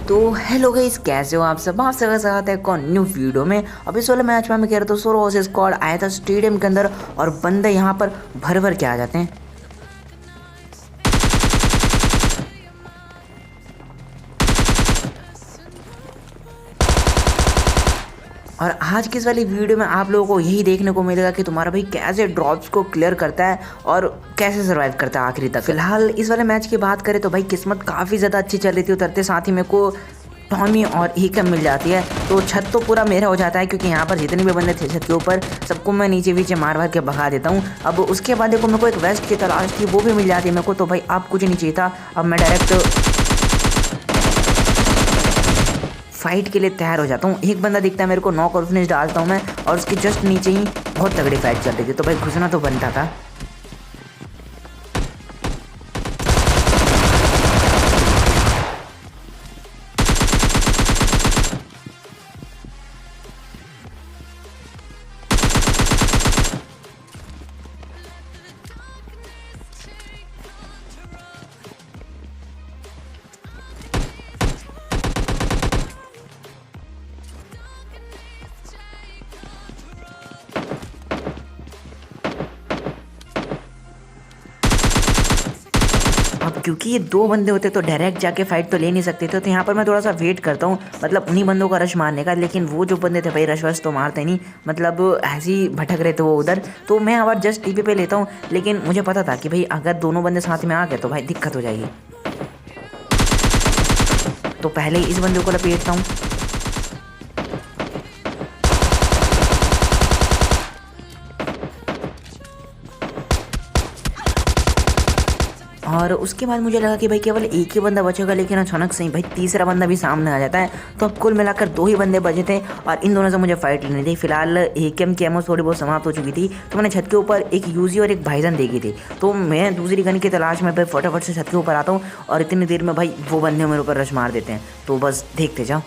तो hello guys, कैसे हो आप सब सबका स्वागत है कौन न्यू वीडियो में। अब इस वाले मैच में मैं कह रहा था सोलो वर्सेस स्क्वाड आया था स्टेडियम के अंदर और बंदे यहाँ पर भर भर के आ जाते हैं। और आज की इस वाली वीडियो में आप लोगों को यही देखने को मिलेगा कि तुम्हारा भाई कैसे ड्रॉप्स को क्लियर करता है और कैसे सर्वाइव करता है आखिरी तक। फिलहाल इस वाले मैच की बात करें तो भाई किस्मत काफ़ी ज़्यादा अच्छी चल रही थी। उतरते साथ ही मेरे को टॉमी और हीकम मिल जाती है तो छत तो पूरा मेरा हो जाता है, क्योंकि यहाँ पर जितने भी बंदे थे छत के ऊपर सबको मैं नीचे नीचे मार के भगा देता हूँ। अब उसके बाद देखो मेरे को एक वेस्ट की तलाश थी, वो भी मिल जाती है मेरे को। तो भाई अब कुछ नहीं चाहिए था, अब मैं डायरेक्ट फाइट के लिए तैयार हो जाता हूँ। एक बंदा दिखता है मेरे को, नॉक और फिनिश डालता हूँ मैं, और उसके जस्ट नीचे ही बहुत तगड़ी फाइट चल रही थी। तो भाई घुसना तो बनता था। अब क्योंकि ये दो बंदे होते तो डायरेक्ट जाके फाइट तो ले नहीं सकते थे, तो यहाँ पर मैं थोड़ा सा वेट करता हूँ, मतलब उन्हीं बंदों का रश मारने का। लेकिन वो जो बंदे थे भाई रश वश तो मारते नहीं, मतलब ऐसे ही भटक रहे थे वो उधर। तो मैं आवाज़ जस्ट टीपी पे लेता हूँ, लेकिन मुझे पता था कि भाई अगर दोनों बंदे साथ में आ गए तो भाई दिक्कत हो जाएगी। तो पहले इस बंदे को लपेटता हूँ। और उसके बाद मुझे लगा कि भाई केवल एक ही बंदा बचेगा, लेकिन अचानक से ही भाई तीसरा बंदा भी सामने आ जाता है। तो अब कुल मिलाकर दो ही बंदे बचे थे और इन दोनों से मुझे फाइट लेनी थी। फिलहाल एकेएम की एमओ थोड़ी बहुत समाप्त हो चुकी थी, तो मैंने छत के ऊपर एक यूजी और एक भाईजान देखी थी। तो मैं दूसरी गन की तलाश में भाई फटाफट से छत के ऊपर आता हूँ और इतनी देर में भाई वो बंदे मेरे ऊपर रश मार देते हैं। तो बस देखते जाओ।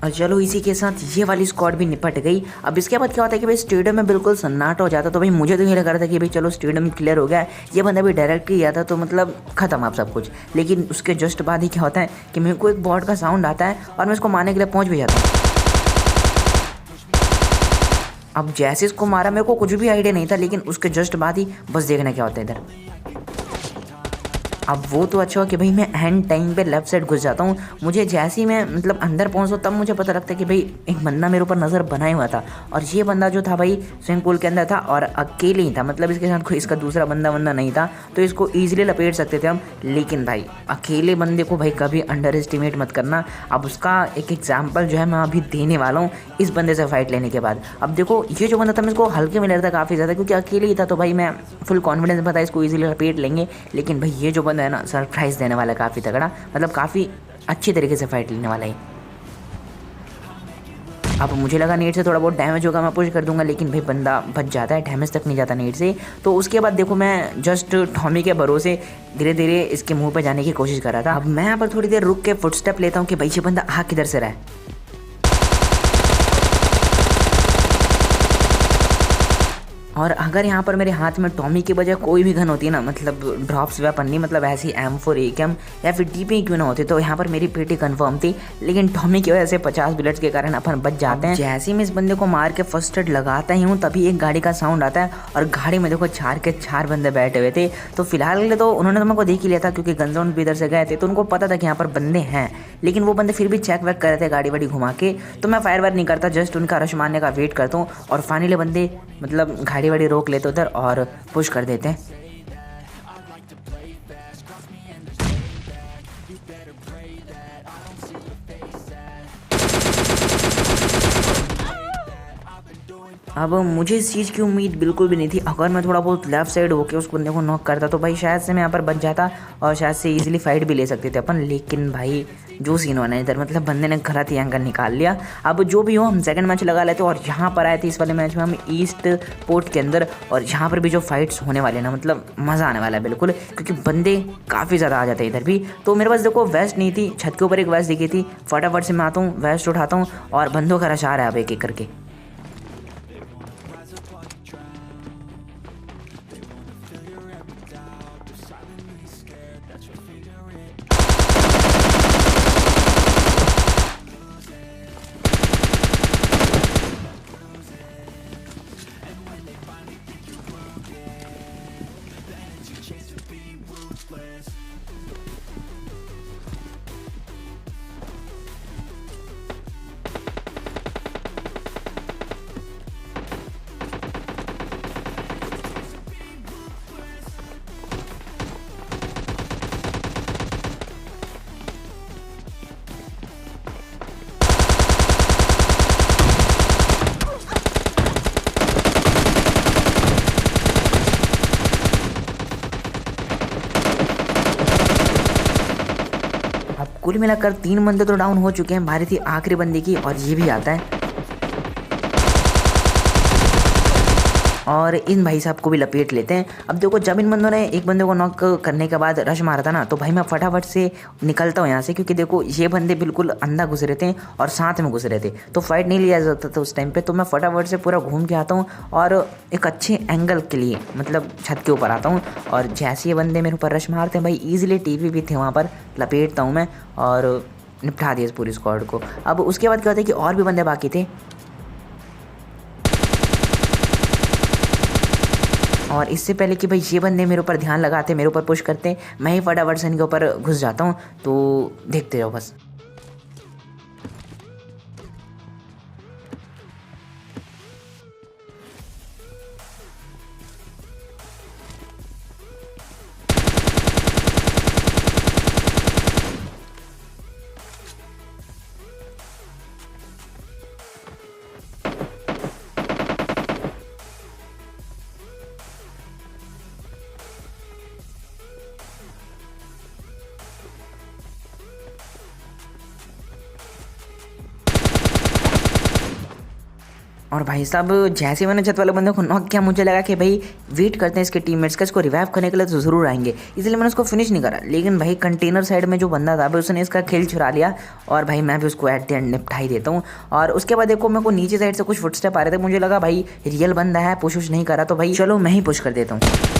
और चलो इसी के साथ ये वाली स्क्वाड भी निपट गई। अब इसके बाद क्या होता है कि भाई स्टेडियम में बिल्कुल सन्नाटा हो जाता। तो भाई मुझे तो ये लग रहा था कि भाई चलो स्टेडियम क्लियर हो गया है, ये बंदा भी डायरेक्ट ही गया था तो मतलब खत्म आप सब कुछ। लेकिन उसके जस्ट बाद ही क्या होता है कि मेरे को एक बॉट का साउंड आता है और मैं इसको मारने के लिए पहुँच भी जाता हूँ। अब जैसे इसको मारा मेरे को कुछ भी आइडिया नहीं था, लेकिन उसके जस्ट बाद ही बस देखना क्या होता है इधर। अब वो तो अच्छा हो कि भाई मैं एंड टाइम पे लेफ्ट साइड घुस जाता हूँ। मुझे जैसे ही मैं मतलब अंदर पहुँचता तब मुझे पता लगता है कि भाई एक बंदा मेरे ऊपर नज़र बनाए हुआ था, और ये बंदा जो था भाई स्विमिंग पूल के अंदर था और अकेले ही था, मतलब इसके साथ कोई इसका दूसरा बंदा नहीं था, तो इसको ईजिली लपेट सकते थे हम। लेकिन भाई अकेले बंदे को भाई कभी अंडर एस्टिमेट मत करना। अब उसका एक एग्जाम्पल जो है मैं अभी देने वाला हूँ इस बंदे से फाइट लेने के बाद। अब देखो ये जो बंदा था मैं इसको हल्के में ले रहा था काफ़ी ज़्यादा, क्योंकि अकेले ही था तो भाई मैं फुल कॉन्फिडेंस में था इसको ईजिली लपेट लेंगे। लेकिन भाई ये जो बंदा है ना सरप्राइज़ देने वाला है काफ़ी तगड़ा, मतलब काफ़ी अच्छी तरीके से फाइट लेने वाला है। अब मुझे लगा नेट से थोड़ा बहुत डैमेज होगा, मैं पुश कर दूंगा, लेकिन भाई बंदा बच जाता है, डैमेज तक नहीं जाता नेट से। तो उसके बाद देखो मैं जस्ट टॉमी के भरोसे धीरे धीरे इसके मुंह पे जाने की कोशिश कर रहा था। अब मैं यहाँ पर थोड़ी देर रुक के फुटस्टेप लेता हूँ कि भाई ये बंदा आ किधर से रहा है। और अगर यहाँ पर मेरे हाथ में टॉमी की बजाय कोई भी गन होती है ना, मतलब ड्रॉप्स वेपन नहीं, मतलब ऐसी M4 AKM या फिर DP क्यों ना होती, तो यहाँ पर मेरी पेटी कंफर्म थी। लेकिन टॉमी की वजह से 50 बुलेट्स के कारण अपन बच जाते हैं। जैसे ही मैं इस बंदे को मार के फर्स्ट एड लगाता ही हूँ तभी एक गाड़ी का साउंड आता है, और गाड़ी में देखो 4 के 4 बंदे बैठे हुए थे। तो फिलहाल के लिए तो उन्होंने तो मेरे को देख ही लिया था, क्योंकि गन जोन भी इधर से गए थे, तो उनको पता था कि यहाँ पर बंदे हैं। लेकिन वो बंदे फिर भी चेक वेक कर रहे थे गाड़ी वाड़ी घुमा के, तो मैं फायर वायर नहीं करता, जस्ट उनका रश मारने का वेट करता हूँ। और फाइनली बंदे मतलब गाड़ी वाड़ी रोक लेते उधर और पुश कर देते हैं। अब मुझे इस चीज़ की उम्मीद बिल्कुल भी नहीं थी। अगर मैं थोड़ा बहुत लेफ्ट साइड होके उस बंदे को नॉक करता तो भाई शायद से मैं यहाँ पर बच जाता और शायद से इजीली फाइट भी ले सकते थे अपन। लेकिन भाई जो सीन होना इधर, मतलब बंदे ने गलत ही एंगल निकाल लिया। अब जो भी हो हम सेकंड मैच लगा लेते और यहाँ पर आए थे इस वाले मैच में हम ईस्ट पोर्ट के अंदर। और यहाँ पर भी जो फाइट्स होने वाले ना, मतलब मज़ा आने वाला है बिल्कुल, क्योंकि बंदे काफ़ी ज़्यादा आ जाते हैं इधर भी। तो मेरे पास देखो वेस्ट नहीं थी, छत के ऊपर एक वेस्ट दिखी थी। फटाफट से मैं आता हूँ, वेस्ट उठाता हूँ और बंदों का रश आ रहा है अब एक एक करके। अब कुल मिलाकर 3 बंदे तो डाउन हो चुके हैं, बारी थी आखिरी बंदे की और ये भी आता है। और इन भाई साहब को भी लपेट लेते हैं। अब देखो जब इन बंदों ने एक बंदे को नॉक करने के बाद रश मारा था ना, तो भाई मैं फटाफट से निकलता हूँ यहाँ से, क्योंकि देखो ये बंदे बिल्कुल अंधा घुस रहे थे और साथ में घुस रहे थे, तो फाइट नहीं लिया जाता था उस टाइम पे। तो मैं फटाफट से पूरा घूम के आता हूँ और एक अच्छे एंगल के लिए मतलब छत के ऊपर आता हूँ। और जैसे ये बंदे मेरे ऊपर रश मारते हैं भाई, ईजिली टीवी भी थे वहाँ पर, लपेटता हूँ मैं और निपटा दिया इस पूरी स्क्वाड को। अब उसके बाद क्या होता है कि और भी बंदे बाकी थे, और इससे पहले कि भाई ये बंदे मेरे ऊपर ध्यान लगाते, मेरे ऊपर पुश करते, मैं ही फटाफट से इनके ऊपर घुस जाता हूँ। तो देखते रहो बस। और भाई साहब जैसे मैंने छत वाले बंदे को नॉक किया, मुझे लगा कि भाई वेट करते हैं इसके टीममेट्स का, इसको रिवाइव करने के लिए तो ज़रूर आएंगे, इसलिए मैंने उसको फिनिश नहीं करा। लेकिन भाई कंटेनर साइड में जो बंदा था भाई, उसने इसका खेल चुरा लिया और भाई मैं भी उसको एट द एंड निपटा ही देता हूँ। और उसके बाद देखो मेरे को नीचे साइड से कुछ फुटस्टेप आ रहे थे, मुझे लगा भाई रियल बंदा है, पुश उश नहीं करा, तो भाई चलो मैं ही पुश कर देता हूँ।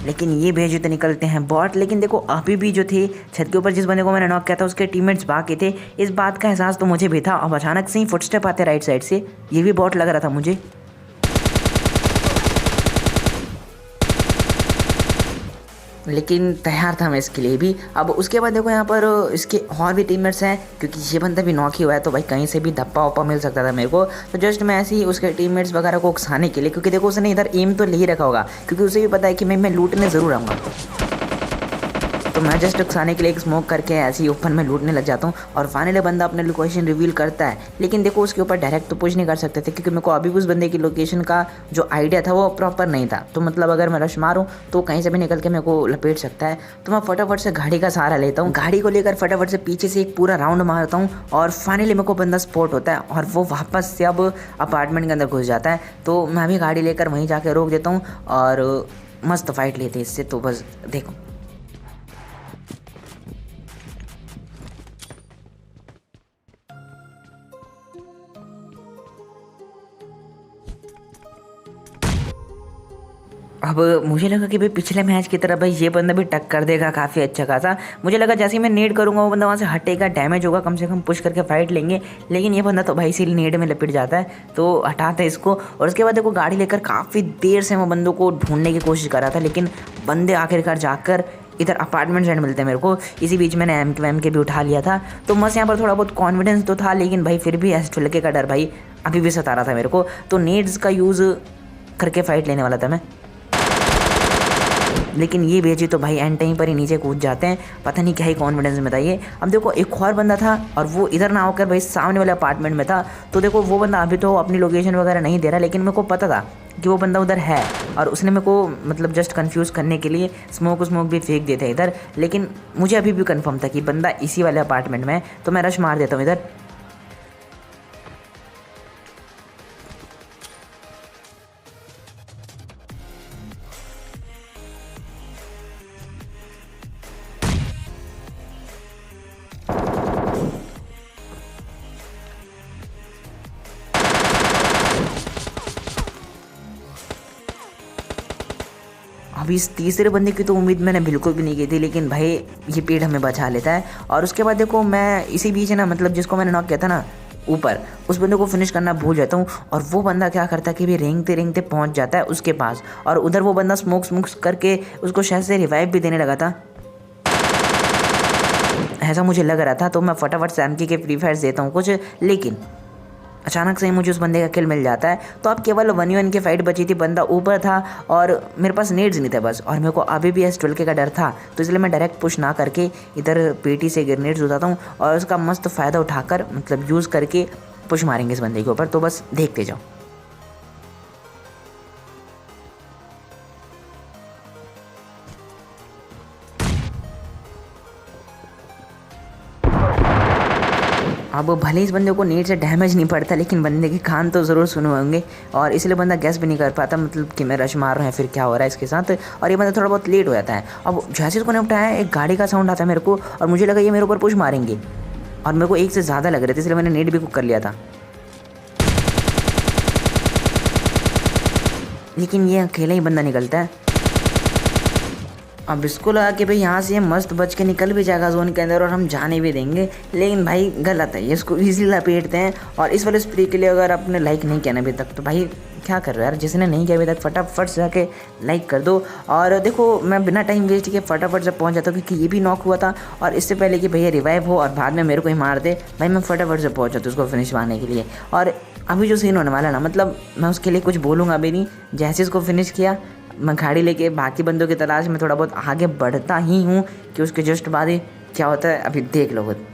लेकिन ये भेजे तो निकलते हैं बॉट। लेकिन देखो अभी भी जो थे छत के ऊपर जिस बंदे को मैंने नॉक किया था, उसके टीममेट्स बाकी थे। इस बात का एहसास तो मुझे भी था। अब अचानक से ही फुटस्टेप आते राइट साइड से, ये भी बॉट लग रहा था मुझे। लेकिन तैयार था मैं इसके लिए भी। अब उसके बाद देखो यहाँ पर इसके और भी टीममेट्स हैं, क्योंकि ये बंदा भी नॉक ही हुआ है, तो भाई कहीं से भी धप्पा वप्पा मिल सकता था मेरे को। तो जस्ट मैं ऐसे ही उसके टीममेट्स वगैरह को उकसाने के लिए, क्योंकि देखो उसने इधर एम तो ले ही रखा होगा, क्योंकि उसे भी पता है कि मैं लूटने ज़रूर आऊँगा। तो मैं जस्ट उकसाने के लिए एक स्मोक करके ऐसे ही ओपन में लूटने लग जाता हूँ। और फाइनली बंदा अपने लोकेशन रिवील करता है, लेकिन देखो उसके ऊपर डायरेक्ट तो पुश नहीं कर सकते थे, क्योंकि मेरे को अभी उस बंदे की लोकेशन का जो आइडिया था वो प्रॉपर नहीं था। तो मतलब अगर मैं रश मारूँ तो कहीं से भी निकल के मेरे को लपेट सकता है। तो मैं फटाफट से गाड़ी का सहारा लेता हूँ, गाड़ी को लेकर फटाफट से पीछे से एक पूरा राउंड मारता हूँ और फाइनली मेरे को बंदा स्पॉट होता है और वो वापस से अब अपार्टमेंट के अंदर घुस जाता है। तो मैं भी गाड़ी लेकर वहीं जाकर रोक देता हूँ और मस्त फाइट लेते हैं इससे। तो बस देखो अब मुझे लगा कि भाई पिछले मैच की तरह भाई ये बंदा भी टक कर देगा काफ़ी अच्छा खासा। मुझे लगा जैसे ही मैं नेड करूँगा वो बंदा वहाँ से हटेगा, डैमेज होगा, कम से कम पुश करके फाइट लेंगे। लेकिन ये बंदा तो भाई इसी नेड में लपेट जाता है, तो हटाता है इसको। और उसके बाद देखो गाड़ी लेकर काफ़ी देर से मैं बंदों को ढूंढने की कोशिश कर रहा था, लेकिन बंदे आखिरकार जाकर इधर अपार्टमेंट साइड मिलते हैं मेरे को। इसी बीच मैंने एम के भी उठा लिया था, तो बस यहाँ पर थोड़ा बहुत कॉन्फिडेंस तो था, लेकिन भाई फिर भी एस12 का डर भाई अभी भी सता रहा था मेरे को। तो नेड्स का यूज़ करके फ़ाइट लेने वाला था मैं। लेकिन ये बेची तो भाई एंड टाइम पर ही नीचे कूद जाते हैं। पता नहीं क्या ही कॉन्फिडेंस में था ये। अब देखो एक और बंदा था और वो इधर ना होकर भाई सामने वाले अपार्टमेंट में था। तो देखो वो बंदा अभी तो अपनी लोकेशन वगैरह नहीं दे रहा, लेकिन मेरे को पता था कि वो बंदा उधर है और उसने मेरे को मतलब जस्ट कंफ्यूज करने के लिए स्मोक भी फेंक देते इधर। लेकिन मुझे अभी भी कंफर्म था कि बंदा इसी वाले अपार्टमेंट में है, तो मैं रश मार देता हूँ इधर। अब इस तीसरे बंदे की तो उम्मीद मैंने बिल्कुल भी नहीं की थी, लेकिन भाई ये पेड़ हमें बचा लेता है। और उसके बाद देखो मैं इसी बीच ना मतलब जिसको मैंने नॉक किया था ना ऊपर, उस बंदे को फिनिश करना भूल जाता हूँ। और वो बंदा क्या करता है कि भी रेंगते रेंगते पहुँच जाता है उसके पास, और उधर वो बंदा स्मोक्स करके उसको शायद से रिवाइव भी देने लगा था, ऐसा मुझे लग रहा था। तो मैं फटाफट सैमकी के फ्री फायर्स देता हूँ कुछ, लेकिन अचानक से ही मुझे उस बंदे का किल मिल जाता है। तो अब केवल 1v1 की फाइट बची थी, बंदा ऊपर था और मेरे पास नेड्स नहीं थे बस, और मेरे को अभी भी S12K का डर था। तो इसलिए मैं डायरेक्ट पुश ना करके इधर पेटी से ग्रेनेड्स उठाता हूँ और उसका मस्त फ़ायदा उठाकर मतलब यूज़ करके पुश मारेंगे इस बंदे के ऊपर। तो बस देखते जाओ। अब भले ही इस बंदे को नीड से डैमेज नहीं पड़ता, लेकिन बंदे के कान तो ज़रूर सुने होंगे, और इसलिए बंदा गैस भी नहीं कर पाता मतलब कि मैं रश मार रहा है फिर क्या हो रहा है इसके साथ। और ये बंदा थोड़ा बहुत लेट हो जाता है। अब जैसे इसको निपटाया एक गाड़ी का साउंड आता है मेरे को, और मुझे लगा ये मेरे ऊपर पुश मारेंगे, और मेरे को एक से ज़्यादा लग रहे थे, इसलिए मैंने नेट भी कुक कर लिया था। लेकिन ये अकेला ही बंदा निकलता है। अब इसको लगा कि भाई यहाँ से ये मस्त बच के निकल भी जाएगा जोन के अंदर और हम जाने भी देंगे, लेकिन भाई गलत है, ये इसको इजीली लपेटते हैं। और इस वाले स्प्रे के लिए अगर आपने लाइक नहीं किया ना अभी तक, तो भाई क्या कर रहे हो यार, जिसने नहीं किया अभी तक फटाफट से जाके लाइक कर दो। और देखो मैं बिना टाइम वेस्ट किए फटाफट से पहुँच जाता हूँ, क्योंकि ये भी नॉक हुआ था, और इससे पहले कि भैया रिवाइव हो और बाद में मेरे को ही मार दे, भाई मैं फटाफट से पहुँच जाता हूँ उसको फिनिश मारने के लिए। और अभी जो सीन होने वाला ना, मतलब मैं उसके लिए कुछ बोलूँगा अभी नहीं। जैसे इसको फिनिश किया, मैं गाड़ी लेके बाकी बंदों की तलाश में थोड़ा बहुत आगे बढ़ता ही हूँ कि उसके जस्ट बाद ही क्या होता है अभी देख लो खुद।